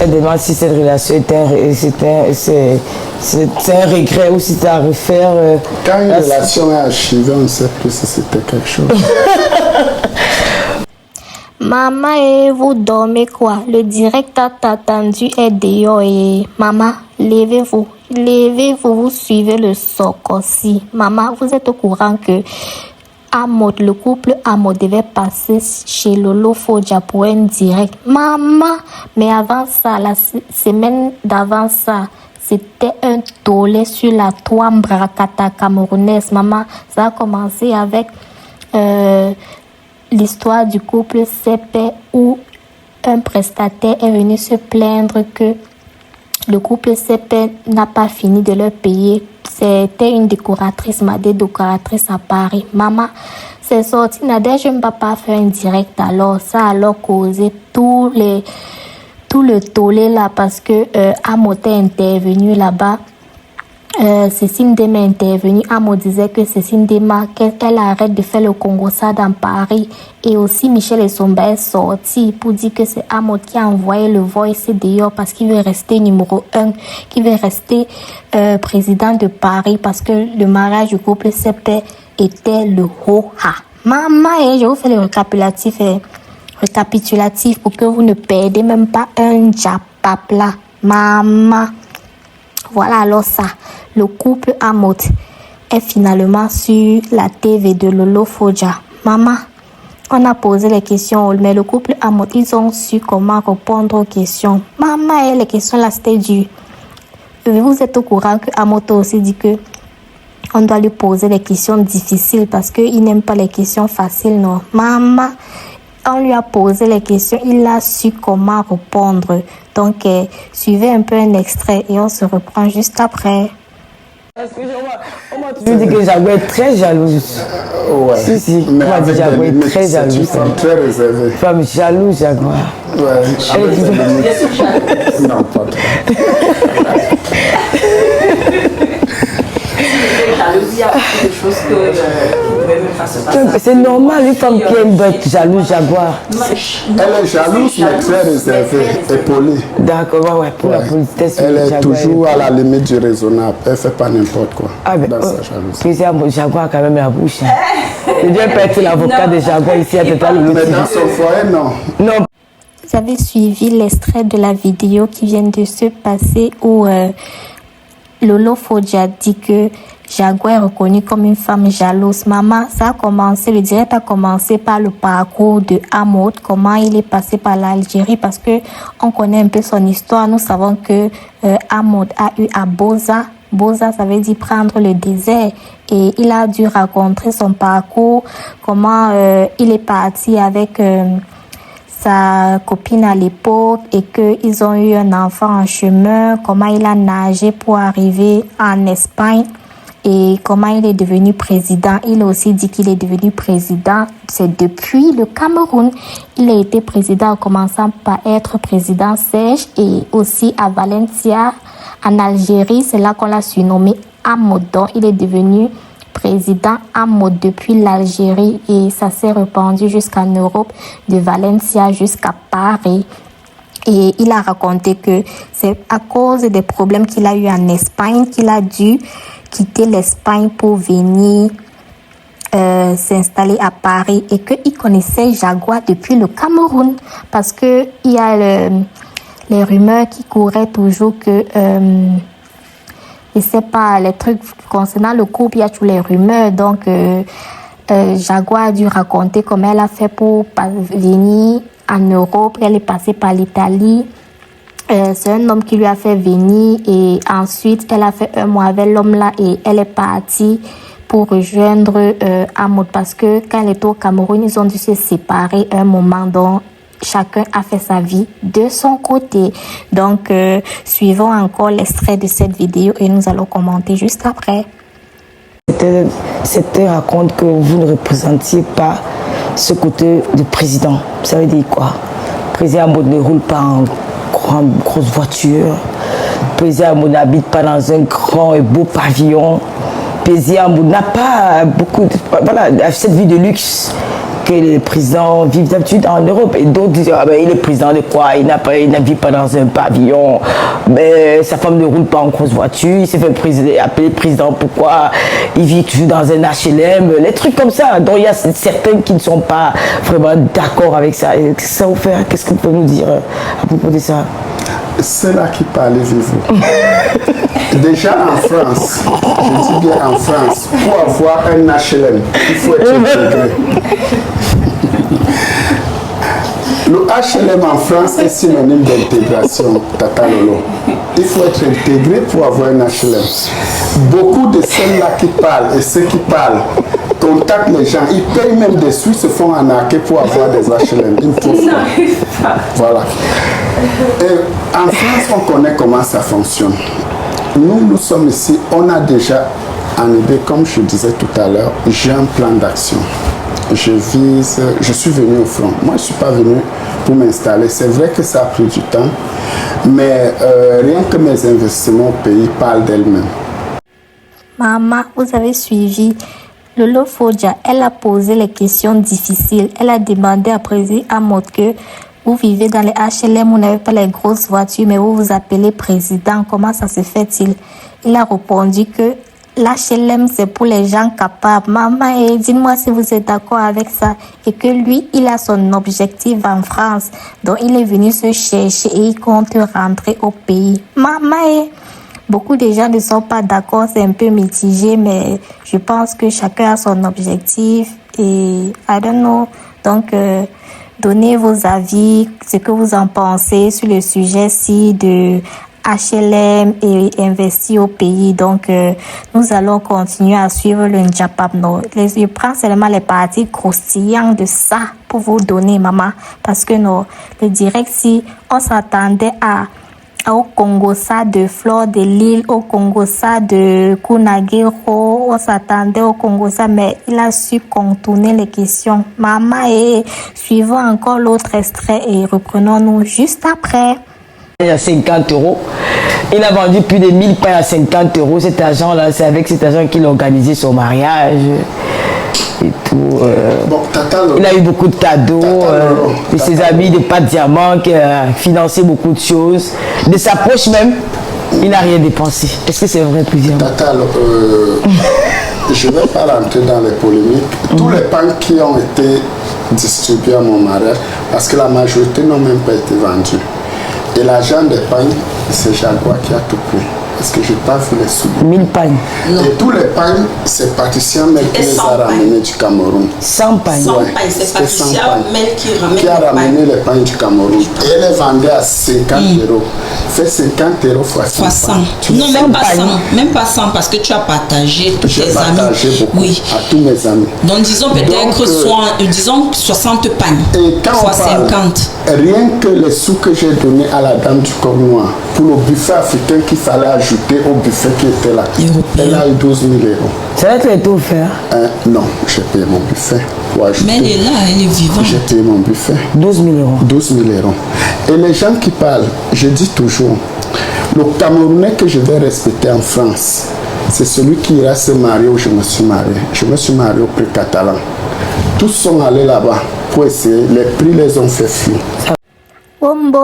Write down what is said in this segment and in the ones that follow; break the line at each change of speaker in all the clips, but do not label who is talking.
Elle demande si cette relation c'est un regret ou si c'est à refaire.
Quand une relation est achevée, on ne sait plus si c'était quelque chose.
Maman, et vous dormez quoi? Le direct a attendu est dehors et maman, levez-vous. Levez-vous, vous suivez le soc aussi. Maman, vous êtes au courant que Amod, le couple Amod devait passer chez Lolo Fodja pour un direct. Maman, mais avant ça, la semaine d'avant ça, c'était un tollé sur la Touambrakata camerounaise. Maman, ça a commencé avec l'histoire du couple CP où un prestataire est venu se plaindre que le couple CP n'a pas fini de leur payer. C'était une décoratrice, des décoratrices à Paris. Maman, c'est sorti. Nadège, je ne peux pas faire un direct alors. Ça a alors causé tout le tollé là parce que Amod est intervenu là-bas. Cécile Dema est intervenue. Amod disait que Cécile Dema, qu'elle arrête de faire le Congo-ça dans Paris. Et aussi Michel Essomba est sorti pour dire que c'est Amod qui a envoyé le voice dehors parce qu'il veut rester numéro 1, qu'il veut rester président de Paris parce que le mariage du couple CP était le ho-ha. Maman, je vous fais le récapitulatif pour que vous ne perdez même pas un japap là. Maman. Voilà alors ça. Le couple Amod est finalement sur la TV de Lolo Fodja. Maman, on a posé les questions, mais le couple Amod, ils ont su comment répondre aux questions. Maman, les questions là, c'était dur. Vous êtes au courant que Amod a aussi dit que on doit lui poser des questions difficiles parce qu'il n'aime pas les questions faciles, non. Maman, on lui a posé les questions, il a su comment répondre. Donc, suivez un peu un extrait et on se reprend juste après.
On m'a toujours dit que Jaguar est très jalouse.
Ouais.
Si.
Mais
on m'a dit Jaguar est très jalouse.
C'est une femme très réservée.
Femme jalouse, Jaguar.
Ouais. Non, pas trop.
C'est normal, une femme qui aime être jalouse, Jaguar.
Elle est jalouse, mais très réservée et polie.
D'accord, ouais, pour la politesse.
Elle est toujours à la limite du raisonnable. Elle ne fait pas n'importe quoi.
Dans sa jalousie. Président Jaguar a quand même la bouche. Je ne dois pas être l'avocat de Jaguar ici à Total.
Mais dans son foyer, non.
Non.
Vous avez suivi l'extrait de la vidéo qui vient de se passer où Lolo Fodja dit que Jaguar est reconnue comme une femme jalouse. Maman, ça a commencé, le direct a commencé par le parcours de Amod, comment il est passé par l'Algérie, parce que on connaît un peu son histoire. Nous savons que Amod a eu à Boza. Boza, ça veut dire prendre le désert. Et il a dû raconter son parcours, comment il est parti avec sa copine à l'époque et qu'ils ont eu un enfant en chemin, comment il a nagé pour arriver en Espagne. Et comment il est devenu président. Il a aussi dit qu'il est devenu président. C'est depuis le Cameroun. Il a été président en commençant par être président Serge et aussi à Valencia, en Algérie. C'est là qu'on l'a surnommé Amod. Donc, il est devenu président Amod depuis l'Algérie et ça s'est répandu jusqu'en Europe, de Valencia jusqu'à Paris. Et il a raconté que c'est à cause des problèmes qu'il a eu en Espagne qu'il a dû quitter l'Espagne pour venir s'installer à Paris et qu'il connaissait Jaguar depuis le Cameroun parce que il y a les rumeurs qui couraient toujours que je sais pas, les trucs concernant le couple, il y a tous les rumeurs. Donc Jaguar a dû raconter comment elle a fait pour venir en Europe. Elle est passée par l'Italie. C'est un homme qui lui a fait venir et ensuite elle a fait un mois avec l'homme là et elle est partie pour rejoindre Amod parce que quand elle était au Cameroun, ils ont dû se séparer un moment, donc chacun a fait sa vie de son côté. Donc suivons encore l'extrait de cette vidéo et nous allons commenter juste après.
C'était raconte que vous ne représentiez pas ce côté du président. Ça veut dire quoi? Le président Amod ne roule pas en grosse voiture. Le président Amod n'habite pas dans un grand et beau pavillon. Le président Amod n'a pas beaucoup de... Voilà, cette vie de luxe que les présidents vivent d'habitude en Europe. Et d'autres disent, ah ben, il est président de quoi? Il ne vit pas dans un pavillon, mais sa femme ne roule pas en grosse voiture, il s'est fait appeler président, pourquoi? Il vit toujours dans un HLM, les trucs comme ça. Donc il y a certains qui ne sont pas vraiment d'accord avec ça. Et qu'est-ce que ça vous fait? Qu'est-ce que vous pouvez nous dire à propos de ça?
C'est là qui parlez-vous. Déjà en France, je dis bien en France, pour avoir un HLM, il faut être intégré. Le HLM en France est synonyme d'intégration, Tata Lolo. Il faut être intégré pour avoir un HLM. Beaucoup de ceux-là qui parlent et ceux qui parlent contactent les gens, ils payent même des sous, se font arnaquer pour avoir des HLM. Voilà. Et en France, on connaît comment ça fonctionne. Nous sommes ici, on a déjà en idée, comme je disais tout à l'heure, j'ai un plan d'action. Je suis venu au front. Moi, je ne suis pas venu pour m'installer. C'est vrai que ça a pris du temps, mais rien que mes investissements au pays parlent d'elles-mêmes.
Maman, vous avez suivi Lolo Fodja. Elle a posé les questions difficiles. Elle a demandé à Président Amod que vous vivez dans les HLM, vous n'avez pas les grosses voitures, mais vous vous appelez président. Comment ça se fait-il? Il a répondu que l'HLM, c'est pour les gens capables. Maman, dites-moi si vous êtes d'accord avec ça. Et que lui, il a son objectif en France. Donc, il est venu se chercher et il compte rentrer au pays. Maman, beaucoup de gens ne sont pas d'accord. C'est un peu mitigé, mais je pense que chacun a son objectif. Et, I don't know. Donc, donnez vos avis, ce que vous en pensez sur le sujet-ci de HLM et investir au pays. Donc, nous allons continuer à suivre le Njapap. Je prends seulement les parties croustillantes de ça pour vous donner, maman. Parce que le direct, si on s'attendait au Congossa de Fleur de Lille, au Congossa de Kunagero, on s'attendait au Congossa, mais il a su contourner les questions. Maman, et suivons encore l'autre extrait et reprenons-nous juste après.
Il a 50 €. Il a vendu plus de 1000 pains à 50 €. Cet argent-là, c'est avec cet argent qu'il a organisé son mariage et tout.
Bon, Tata,
il a eu beaucoup de cadeaux de ses amis, de Pat Diamant, qui a financé beaucoup de choses. De sa poche même, il n'a rien dépensé. Est-ce que c'est vrai, plusieurs?
Tata, je ne vais pas rentrer dans les polémiques. Tous les pains qui ont été distribués à mon mariage, parce que la majorité n'ont même pas été vendus. Et l'argent des pagnes, c'est Jaguar qui a tout pris. Parce que je n'ai pas vu les sous.
1000 pagnes.
Et tous les pagnes, c'est Patricia Mel qui les a ramenés du Cameroun.
100 pagnes.
100 pagnes, c'est Patricia Mel
qui a ramené les pagnes du Cameroun. Et elle les vendait à 50 €. Fait 50 € fois 100.
Non, même pas 100. Même pas 100 parce que tu as partagé tous tes amis.
J'ai partagé beaucoup à tous mes amis.
Donc disons peut-être disons 60 pagnes.
Et quand
fois
on parle,
50.
Rien que les sous que j'ai donnés à la dame du corps noir pour le buffet africain qu'il fallait ajouter au buffet qui était là, elle a eu 12 000 €.
Ça va être offert?
Non, j'ai payé mon buffet.
Mais elle est là, elle est vivante.
J'ai payé mon buffet.
12 000 €.
12 000 €. Et les gens qui parlent, je dis toujours, le Camerounais que je vais respecter en France, c'est celui qui ira se marier où je me suis marié. Je me suis marié au prix catalan. Tous sont allés là-bas pour essayer. Les prix les ont fait fuir.
Bombo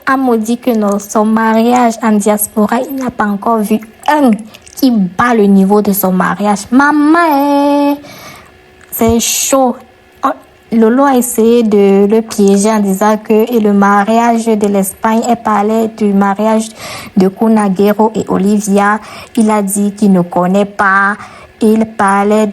a dit que son mariage en diaspora, il n'a pas encore vu un qui bat le niveau de son mariage. Maman, c'est chaud. Lolo a essayé de le piéger en disant que le mariage de l'Espagne, elle parlait du mariage de Kunagero et Olivia. Il a dit qu'il ne connaît pas. Il parlait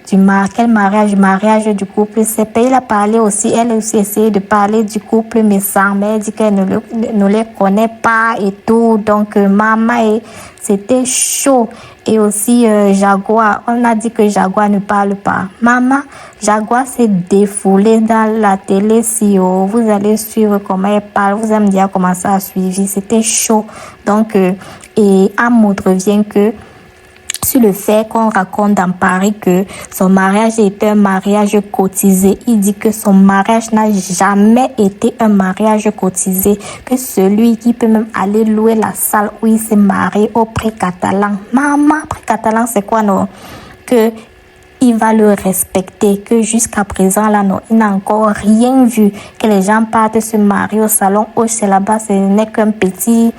quel mariage du couple CP. Il a parlé aussi, elle a aussi essayé de parler du couple Messang, mais elle dit qu'elle ne les connaît pas et tout. Donc, maman, c'était chaud. Et aussi, Jaguar, on a dit que Jaguar ne parle pas. Maman, Jaguar s'est défoulé dans la télé. Si vous allez suivre comment elle parle, vous allez me dire comment ça a suivi. C'était chaud. Donc, et Amoud revient que sur le fait qu'on raconte dans Paris que son mariage était un mariage cotisé. Il dit que son mariage n'a jamais été un mariage cotisé, que celui qui peut même aller louer la salle où il s'est marié au pré catalan. Maman, pré catalan, c'est quoi, non? Que il va le respecter, que jusqu'à présent, là, non, il n'a encore rien vu, que les gens partent se marier au salon. Oh, c'est là-bas, ce n'est qu'un petit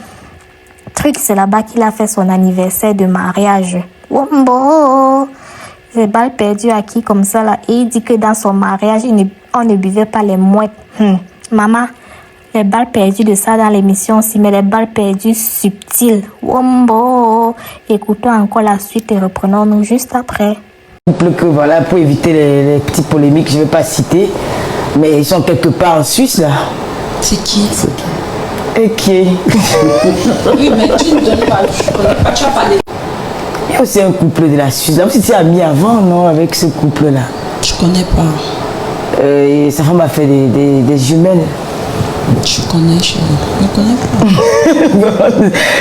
truc, c'est là-bas qu'il a fait son anniversaire de mariage. Wombo! C'est balle perdu à qui comme ça, là. Et il dit que dans son mariage, on ne buvait pas les mouettes. Maman, les balles perdues de ça dans l'émission aussi, mais les balles perdues subtiles. Wombo! Écoutons encore la suite et reprenons-nous juste après.
Que voilà, pour éviter les petites polémiques, je ne vais pas citer, mais ils sont quelque part en Suisse là.
C'est qui?
Et qui?
Oui, mais tu ne donnes pas, je connais pas, tu as parlé.
Il y a aussi un couple de la Suisse. Là, vous étiez amis avant, non, avec ce couple-là?
Je connais pas.
Et sa femme a fait des jumelles.
Je connais pas.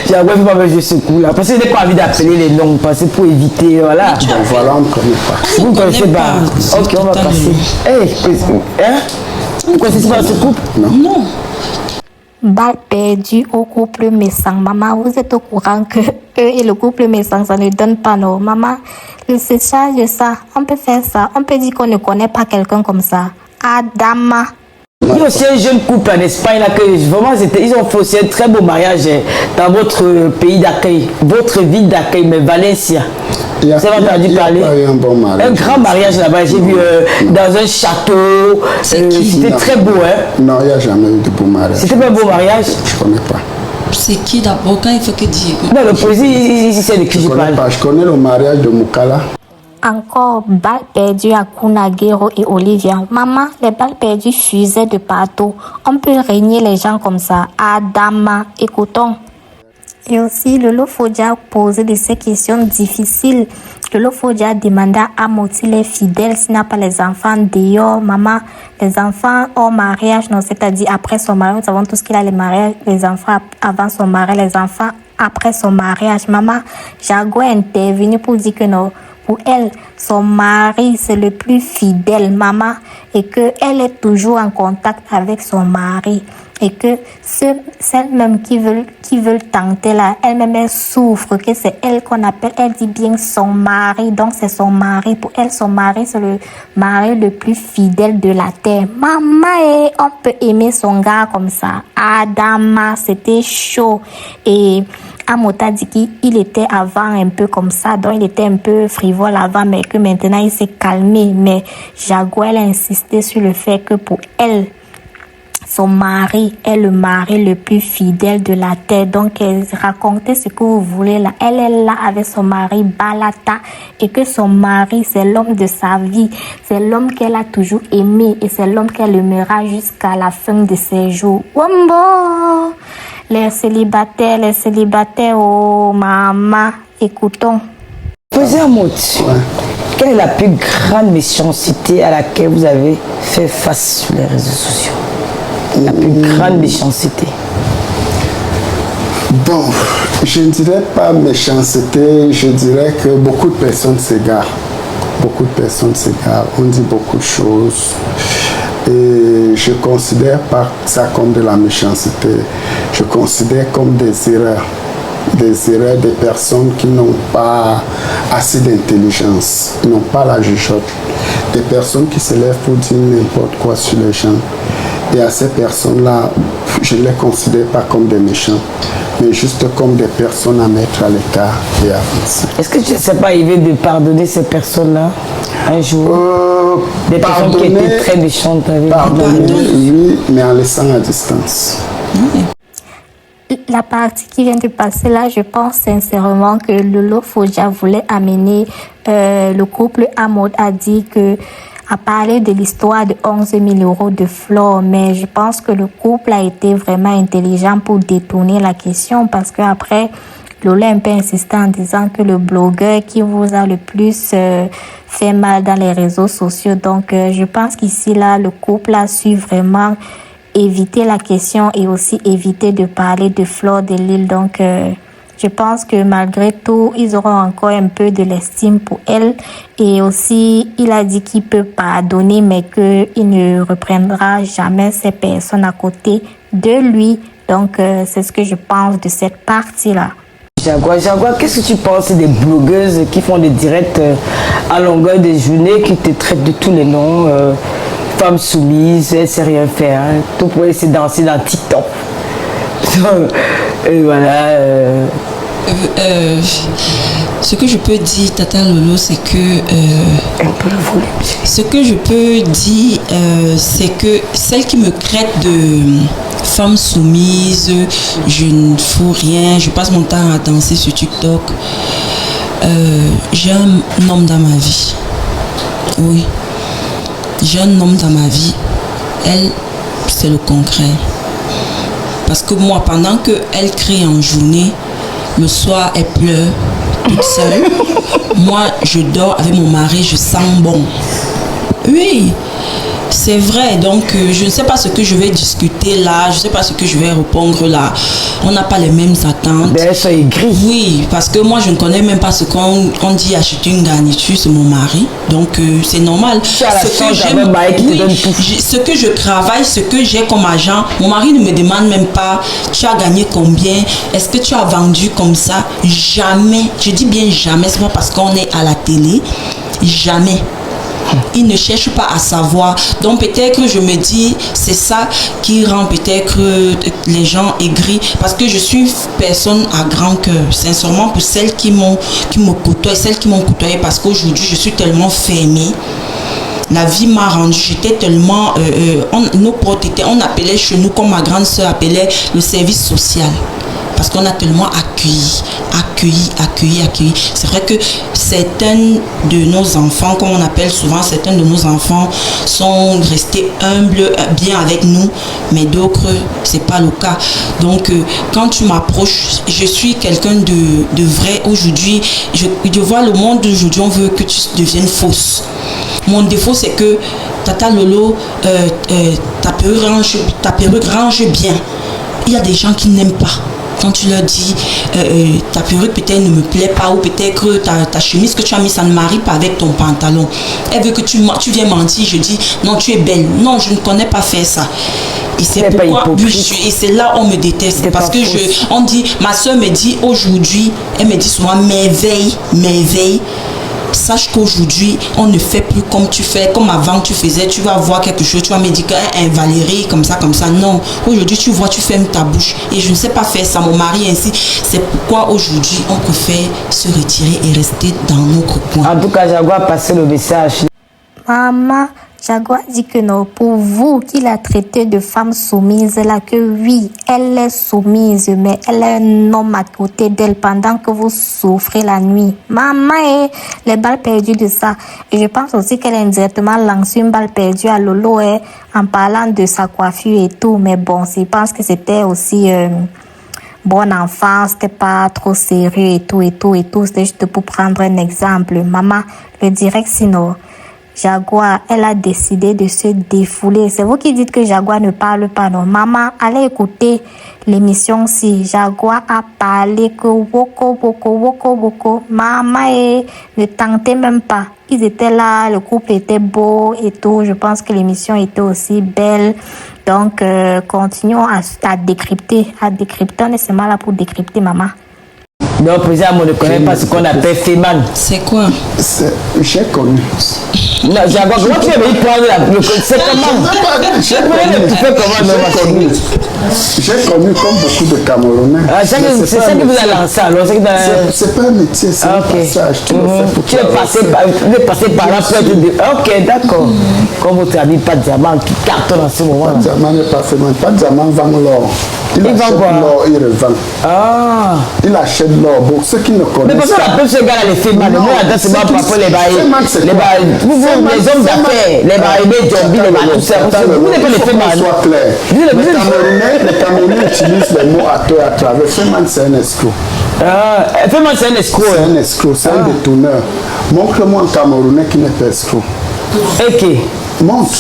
J'ai appris pas me jouer ce coup-là. Parce que je n'ai pas envie d'appeler les noms, parce que pour éviter, voilà.
Donc voilà, on ne connaît pas.
Vous ne connaissez pas? Ok, on va passer. Hein? Vous ne connaissez pas ce couple?
Non.
Balle perdue au couple Messang. Maman, vous êtes au courant que eux et le couple Messang, ça ne donne pas, non? Maman, il se charge de ça. On peut faire ça. On peut dire qu'on ne connaît pas quelqu'un comme ça. Adama.
Il y a aussi un jeune couple en Espagne là que vraiment ils ont fait aussi un très beau mariage dans votre pays d'accueil, votre ville d'accueil, mais Valencia. Vous avez entendu parler? Un grand mariage là-bas, j'ai vu dans un château. C'était très beau, hein?
Non, il n'y a jamais eu de beau mariage.
C'était pas un beau mariage?
Je ne connais pas.
C'est qui d'abord? Quand il faut que dire?
Non, le président, il sait de qui je parle.
Je connais le mariage de Mukala.
Encore balle perdue à Kunagero et Olivia. Maman, les balles perdues fusaient de partout. On peut régner les gens comme ça. Adama, écoutons. Et aussi, Lolo Fodia posait de ces questions difficiles. Lolo Fodia demanda à Moti les fidèles s'il n'a pas les enfants dehors. Maman, les enfants hors mariage, non, c'est-à-dire après son mariage. Nous savons tous qu'il a les mariages, les enfants avant son mariage, les enfants après son mariage. Maman, Jago est intervenu pour dire que non. Pour elle, son mari, c'est le plus fidèle, maman, et qu'elle est toujours en contact avec son mari. Et que celles-mêmes qui veulent tenter là, elle-même, elle souffre, que c'est elle qu'on appelle, elle dit bien son mari, donc c'est son mari. Pour elle, son mari, c'est le mari le plus fidèle de la terre. Maman, on peut aimer son gars comme ça. Adama, c'était chaud. Et Amota dit qu'il était avant un peu comme ça, donc il était un peu frivole avant, mais que maintenant il s'est calmé. Mais Jaguar a insisté sur le fait que pour elle, son mari est le mari le plus fidèle de la terre. Donc, elle racontait ce que vous voulez là. Elle est là avec son mari Balata et que son mari, c'est l'homme de sa vie. C'est l'homme qu'elle a toujours aimé et c'est l'homme qu'elle aimera jusqu'à la fin de ses jours. Wombo! Les célibataires, oh maman, écoutons.
Président Mout, quelle est la plus grande méchanceté à laquelle vous avez fait face sur les réseaux sociaux? La plus grande méchanceté.
Bon, je ne dirais pas méchanceté, je dirais que beaucoup de personnes s'égarent. Beaucoup de personnes s'égarent, on dit beaucoup de choses. Et je ne considère pas ça comme de la méchanceté. Je considère comme des erreurs. Des erreurs des personnes qui n'ont pas assez d'intelligence, qui n'ont pas la jugeote. Des personnes qui se lèvent pour dire n'importe quoi sur les gens. Et à ces personnes-là, je ne les considère pas comme des méchants, mais juste comme des personnes à mettre à l'écart et à avancer.
Est-ce que tu ne sais pas arrivé de pardonner ces personnes-là un jour? Des personnes qui étaient très méchantes avec
Pardonner, oui, mais en laissant à distance.
La partie qui vient de passer là, je pense sincèrement que Lolo Fodia voulait amener le couple. Amod a dit que a parlé de l'histoire de 11 000 € de fleurs, mais je pense que le couple a été vraiment intelligent pour détourner la question parce qu'après, Lola a un peu insisté en disant que le blogueur qui vous a le plus fait mal dans les réseaux sociaux. Donc, je pense qu'ici, là, le couple a su vraiment éviter la question et aussi éviter de parler de Fleur de Lys. Donc, je pense que malgré tout, ils auront encore un peu de l'estime pour elle. Et aussi, il a dit qu'il peut pardonner, mais qu'il ne reprendra jamais ces personnes à côté de lui. Donc, c'est ce que je pense de cette partie-là.
Jaguar. Jaguar, qu'est-ce que tu penses des blogueuses qui font des directs à longueur de journée, qui te traitent de tous les noms, femme soumise, elle sait rien faire, hein. Tout pour essayer de danser dans TikTok. Et voilà.
Ce que je peux dire, Tata Lolo, c'est que ce que je peux dire, c'est que celle qui me traite de femme soumise, je ne fous rien, je passe mon temps à danser sur TikTok. J'ai un homme dans ma vie. Oui. J'ai un homme dans ma vie. Elle, c'est le concret. Parce que moi, pendant qu'elle crie en journée, le soir, elle pleure toute seule. Moi, je dors avec mon mari, je sens bon. Oui, c'est vrai. Donc, je ne sais pas ce que je vais discuter là. Je ne sais pas ce que je vais répondre là. On n'a pas les mêmes attentes.
Ben, ça est gris.
Oui, parce que moi, je ne connais même pas ce qu'on dit acheter une garniture, c'est mon mari. Donc, c'est normal. Ce que je travaille, ce que j'ai comme agent, mon mari ne me demande même pas, tu as gagné combien, est-ce que tu as vendu comme ça? Jamais. Je dis bien jamais, c'est pas parce qu'on est à la télé. Jamais. Il ne cherche pas à savoir. Donc peut-être que je me dis, c'est ça qui rend peut-être les gens aigris. Parce que je suis personne à grand cœur. Sincèrement, pour celles qui me côtoient, celles qui m'ont côtoyé, parce qu'aujourd'hui, je suis tellement fermée. La vie m'a rendu, j'étais tellement... nos portes étaient, on appelait chez nous, comme ma grande soeur appelait, le service social. Parce qu'on a tellement accueilli. C'est vrai que certains de nos enfants, comme on appelle souvent, certains de nos enfants sont restés humbles, bien avec nous, mais d'autres, c'est pas le cas. Donc, quand tu m'approches, je suis quelqu'un de vrai. Aujourd'hui, je vois le monde d'aujourd'hui, on veut que tu deviennes fausse. Mon défaut, c'est que Tata Lolo, ta perruque range bien. Il y a des gens qui n'aiment pas. Quand tu leur dis ta perruque peut-être ne me plaît pas, ou peut-être que ta chemise que tu as mis, ça ne marie pas avec ton pantalon. Elle veut que tu viens mentir. Je dis non, tu es belle. Non, je ne connais pas faire ça. Et c'est pourquoi et c'est là on me déteste. Parce que on dit, ma soeur me dit aujourd'hui, elle me dit souvent merveille. Sache qu'aujourd'hui, on ne fait plus comme tu fais, comme avant tu faisais. Tu vas voir quelque chose, tu vas me dire Valérie, comme ça. Non, aujourd'hui, tu vois, tu fermes ta bouche. Et je ne sais pas faire ça, mon mari ainsi. C'est pourquoi aujourd'hui, on préfère se retirer et rester dans notre coin.
En tout cas, Jaguar, passer le message.
Maman, Jaguar dit que non, pour vous qui la traitez de femme soumise, là, que oui, elle est soumise, mais elle a un homme à côté d'elle pendant que vous souffrez la nuit. Maman, les balles perdues de ça. Et je pense aussi qu'elle a indirectement lancé une balle perdue à Lolo en parlant de sa coiffure et tout. Mais bon, je pense que c'était aussi bon enfant, c'était pas trop sérieux et tout. C'était juste pour prendre un exemple. Maman, le direct sinon. Jaguar, elle a décidé de se défouler. C'est vous qui dites que Jaguar ne parle pas, non? Maman, allez écouter l'émission si Jaguar a parlé que woko. Maman, ne tentez même pas. Ils étaient là, le couple était beau et tout. Je pense que l'émission était aussi belle. Donc, continuons à décrypter. On est seulement là pour décrypter, maman.
Non, président, on ne connaît pas ce qu'on appelle Feman.
C'est quoi?
J'ai connu.
Non, Jaguar, comment tu es venu prendre c'est comment?
J'ai connu comme beaucoup de Camerounais.
C'est ça qui vous a lancé alors?
C'est pas un métier, c'est un passage. Tu
es passé par là pour être... Ok, d'accord. Comme votre ami, pas de diamant qui cartonne en ce moment.
Pas de diamant n'est pas fait, pas de diamant vend l'or. Il achète l'or, il revend.
Ah.
Il achète l'or. Bon, ceux qui ne connaissent pas.
Mais parce qu'on appelle ce gars-là les Feman. Le mot là, c'est pas pour les hommes d'affaires, les baïbés, Jombi, les tout ça. Vous n'êtes pas les Feman.
Soit clair. Les Camerounais utilisent les mots à tort et à travers. Feman, c'est un escroc.
Feman, c'est un escroc.
C'est un escroc, c'est un détourneur. Montre-moi un Camerounais qui n'est pas escroc.
Ok.
Montre.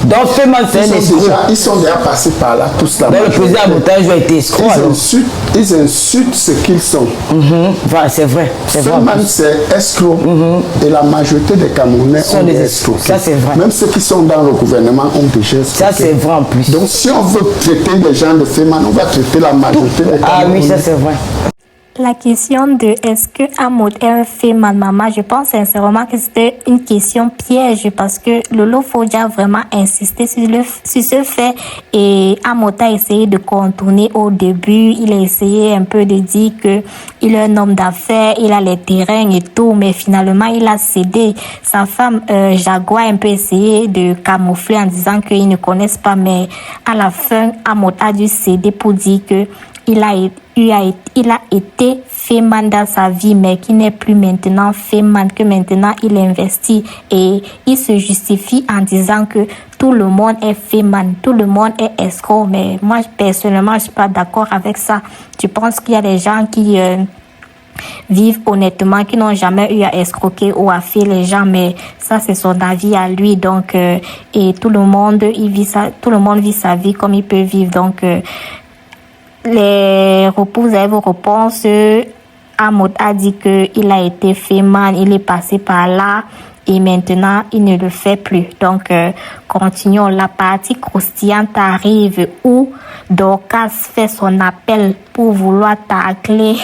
Donc, Feman, c'est un escroc.
Ils sont déjà passés par là, tous là.
Le président Montage a été escroc.
Ils insultent ce qu'ils sont.
Voilà, c'est vrai.
Feman, c'est escroc. Et la majorité des Camerounais sont des escrocs.
Ça, c'est vrai.
Même ceux qui sont dans le gouvernement ont déjà escroqué.
Ça, c'est vrai en plus.
Donc, si on veut traiter les gens de Feman, on va traiter la majorité des Camerounais.
Ah oui, ça, c'est vrai.
La question de est-ce que Amod est un fait maman, je pense sincèrement que c'était une question piège parce que Lolo Fodja a vraiment insisté sur ce fait et Amod a essayé de contourner au début. Il a essayé un peu de dire que il est un homme d'affaires, il a les terrains et tout, mais finalement il a cédé. Sa femme Jaguar a un peu essayé de camoufler en disant qu'ils ne connaissent pas, mais à la fin Amod a dû céder pour dire que il a été féman dans sa vie, mais qui n'est plus maintenant féman, que maintenant il investit. Et il se justifie en disant que tout le monde est féman, tout le monde est escroc. Mais moi, personnellement, je ne suis pas d'accord avec ça. Je pense qu'il y a des gens qui vivent honnêtement, qui n'ont jamais eu à escroquer ou à faire les gens, mais ça, c'est son avis à lui. Donc, et tout le monde vit sa vie comme il peut vivre. Donc, les repos, vous avez vos réponses. Amod a dit qu'il a été féman, il est passé par là et maintenant il ne le fait plus. Donc continuons. La partie croustillante arrive où Dorcas fait son appel pour vouloir tacler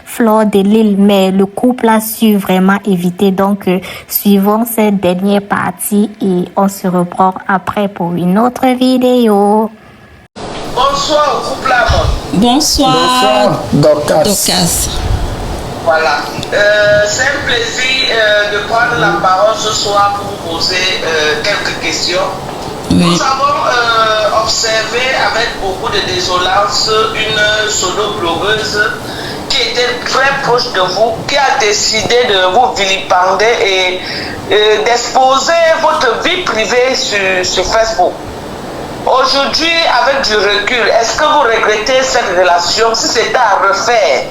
Fleur de Lille, mais le couple a su vraiment éviter. Donc suivons cette dernière partie et on se reprend après pour une autre vidéo.
Bonsoir au couple Amod.
Bonsoir,
Dorcas.
Voilà. C'est un plaisir de prendre la parole ce soir pour vous poser quelques questions. Oui. Nous avons observé avec beaucoup de désolance une solo-blogueuse qui était très proche de vous, qui a décidé de vous vilipender et d'exposer votre vie privée sur Facebook. Aujourd'hui, avec du recul, est-ce que vous regrettez cette relation? Si c'était à refaire,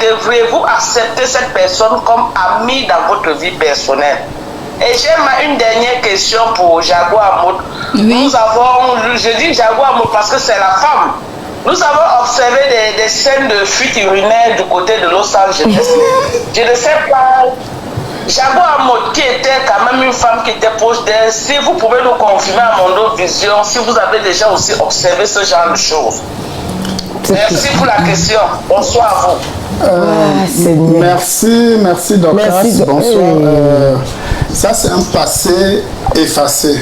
devriez-vous accepter cette personne comme amie dans votre vie personnelle? Et j'ai une dernière question pour Jaguar Amod. Oui. Je dis Jaguar Amod parce que c'est la femme. Nous avons observé des scènes de fuite urinaire du côté de Los Angeles. Je ne sais pas. Jaguar Amod, qui était quand même une femme qui était proche d'elle, si vous pouvez nous confirmer à Mondo Vision, si vous avez déjà aussi observé ce genre de choses. Merci pour la question. Bonsoir à vous.
Merci Dorcas. Bonsoir. Ça, c'est un passé effacé.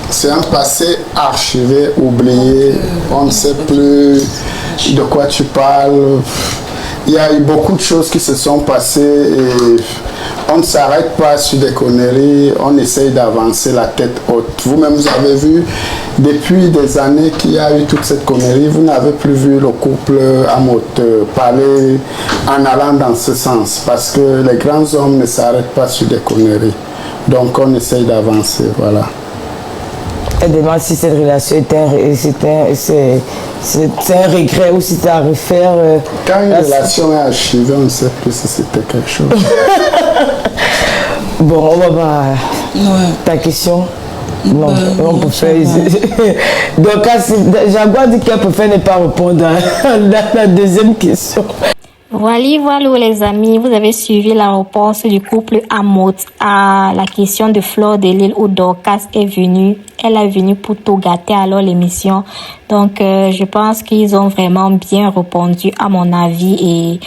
C'est un passé archivé, oublié. On ne sait plus de quoi tu parles. Il y a eu beaucoup de choses qui se sont passées et on ne s'arrête pas sur des conneries, on essaye d'avancer la tête haute. Vous-même, vous avez vu, depuis des années qu'il y a eu toute cette connerie, vous n'avez plus vu le couple Amod parler en allant dans ce sens, parce que les grands hommes ne s'arrêtent pas sur des conneries. Donc on essaye d'avancer, voilà.
Elle demande si cette relation c'est un regret ou si c'est à refaire.
Quand une relation est archivée, on ne sait plus si c'était quelque chose.
Bon, on va voir ta question. Non, on peut faire. Donc, Jaguar dit qu'elle préfère ne pas répondre à la deuxième question.
Voilà les amis, vous avez suivi la réponse du couple Amod à la question de Fleur de Lille où Dorcas est venue. Elle est venue pour tout gâter alors l'émission. Donc je pense qu'ils ont vraiment bien répondu à mon avis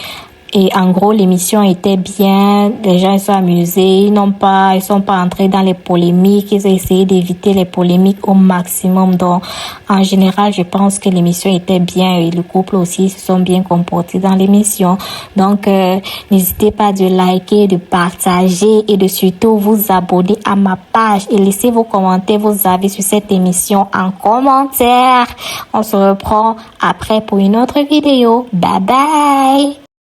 et en gros l'émission était bien, les gens sont amusés, ils sont pas entrés dans les polémiques, ils ont essayé d'éviter les polémiques au maximum. Donc en général je pense que l'émission était bien et le couple aussi se sont bien comportés dans l'émission. Donc n'hésitez pas de liker, de partager et de surtout vous abonner à ma page et laissez vos commentaires, vos avis sur cette émission en commentaire. On se reprend après pour une autre vidéo. Bye bye.